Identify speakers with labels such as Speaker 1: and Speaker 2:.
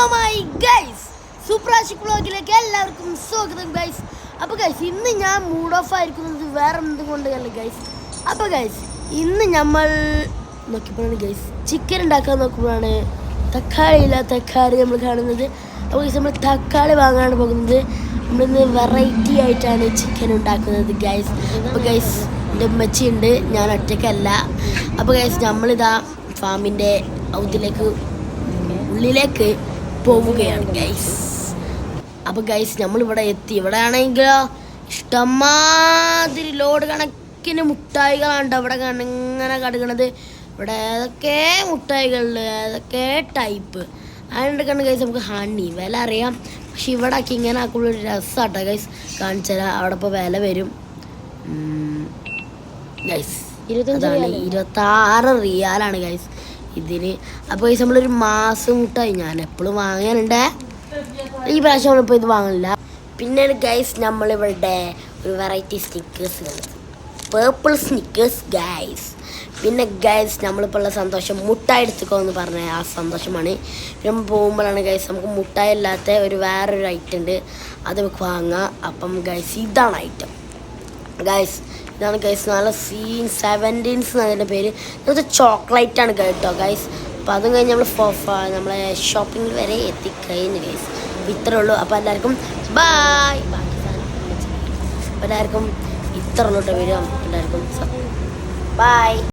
Speaker 1: My guys, സൂപ്രാഷിക് വ്ളോഗിലേക്ക് എല്ലാവർക്കും സ്വാഗതം ഗൈസ്. അപ്പോൾ ഗൈസ്, ഇന്ന് ഞാൻ മൂഡ് ഓഫ് ആയിരിക്കുന്നത് വേറെ എന്തും കൊണ്ടല്ല ഗൈസ്. അപ്പോൾ ഗൈസ്, ഇന്ന് നമ്മൾ നോക്കിയപ്പോഴാണ് ഗൈസ് ചിക്കൻ ഉണ്ടാക്കാൻ നോക്കുമ്പോഴാണ് തക്കാളി നമ്മൾ കാണുന്നത്. അപ്പോൾ ഗൈസ്, നമ്മൾ തക്കാളി വാങ്ങാനാണ് പോകുന്നത്. നമ്മളിന്ന് വെറൈറ്റി ആയിട്ടാണ് ചിക്കൻ ഉണ്ടാക്കുന്നത് ഗൈസ്. അപ്പോൾ ഗൈസ്, എൻ്റെ ഉമ്മച്ചിയുണ്ട്, ഞാൻ ഒറ്റയ്ക്കല്ല. അപ്പോൾ ഗൈസ്, നമ്മളിതാ ഫാമിൻ്റെ ഉള്ളിലേക്ക് പോവുകയാണ് ഗൈസ്. അപ്പോൾ ഗൈസ്, നമ്മളിവിടെ എത്തി. ഇവിടെ ആണെങ്കിലോ ഇഷ്ടംമാതിരി ലോഡ് കണക്കിന് മുട്ടായികളാണ് അവിടെ ഇങ്ങനെ കടുകണത്. ഇവിടെ ഏതൊക്കെ മുട്ടായികളുണ്ട്, ഏതൊക്കെ ടൈപ്പ് അതിനെടുക്കണം ഗൈസ്. നമുക്ക് ഹണി വില അറിയാം, പക്ഷെ ഇവിടെ ആക്കി ഇങ്ങനെ ആക്കുള്ളൊരു രസമാട്ടോ ഗൈസ്. കാണിച്ചാൽ അവിടെ ഇപ്പോൾ വില വരും ഗൈസ്. 26 റിയാലാണ് ഗൈസ് ഇതിന്. അപ്പോൾ ഗൈസ്, നമ്മളൊരു മാസം മുട്ടായി ഞാൻ എപ്പോഴും വാങ്ങാനുണ്ട്. ഈ പ്രാവശ്യം നമ്മളിപ്പോൾ ഇത് വാങ്ങില്ല. പിന്നെ ഗൈസ്, നമ്മളിവിടെ ഒരു വെറൈറ്റി സ്നിക്കേഴ്സ് കണ്ടത്, പേർപ്പിൾ സ്നിക്കേഴ്സ് ഗൈസ്. പിന്നെ ഗൈസ്, നമ്മളിപ്പോൾ ഉള്ള സന്തോഷം മുട്ടായി എടുത്തുക്കോ എന്ന് പറഞ്ഞ ആ സന്തോഷമാണ്. നമ്മൾ പോകുമ്പോഴാണ് ഗൈസ് നമുക്ക് മുട്ടായി അല്ലാത്ത വേറൊരു ഐറ്റം ഉണ്ട്, അത് നമുക്ക് വാങ്ങാം. അപ്പം ഗൈസ്, ഇതാണ് ഐറ്റം ഗൈസ്. ഇതാണ് ഗൈസ്, നല്ല സീൻ 17s എന്നതിൻ്റെ പേര്. ഇന്നത്തെ ചോക്ലേറ്റാണ് കേട്ടോ ഗൈസ്. അപ്പോൾ അതും കഴിഞ്ഞ് നമ്മളെ ഷോപ്പിംഗ് വരെ എത്തിക്കഴിഞ്ഞു ഗൈസ്. ഇത്രേ ഉള്ളൂ. അപ്പോൾ എല്ലാവർക്കും ബായ്. ബാക്കി സാധനം എല്ലാവർക്കും ഇത്ര ഉള്ളൂട്ടോ വരും. എല്ലാവർക്കും ബായ്.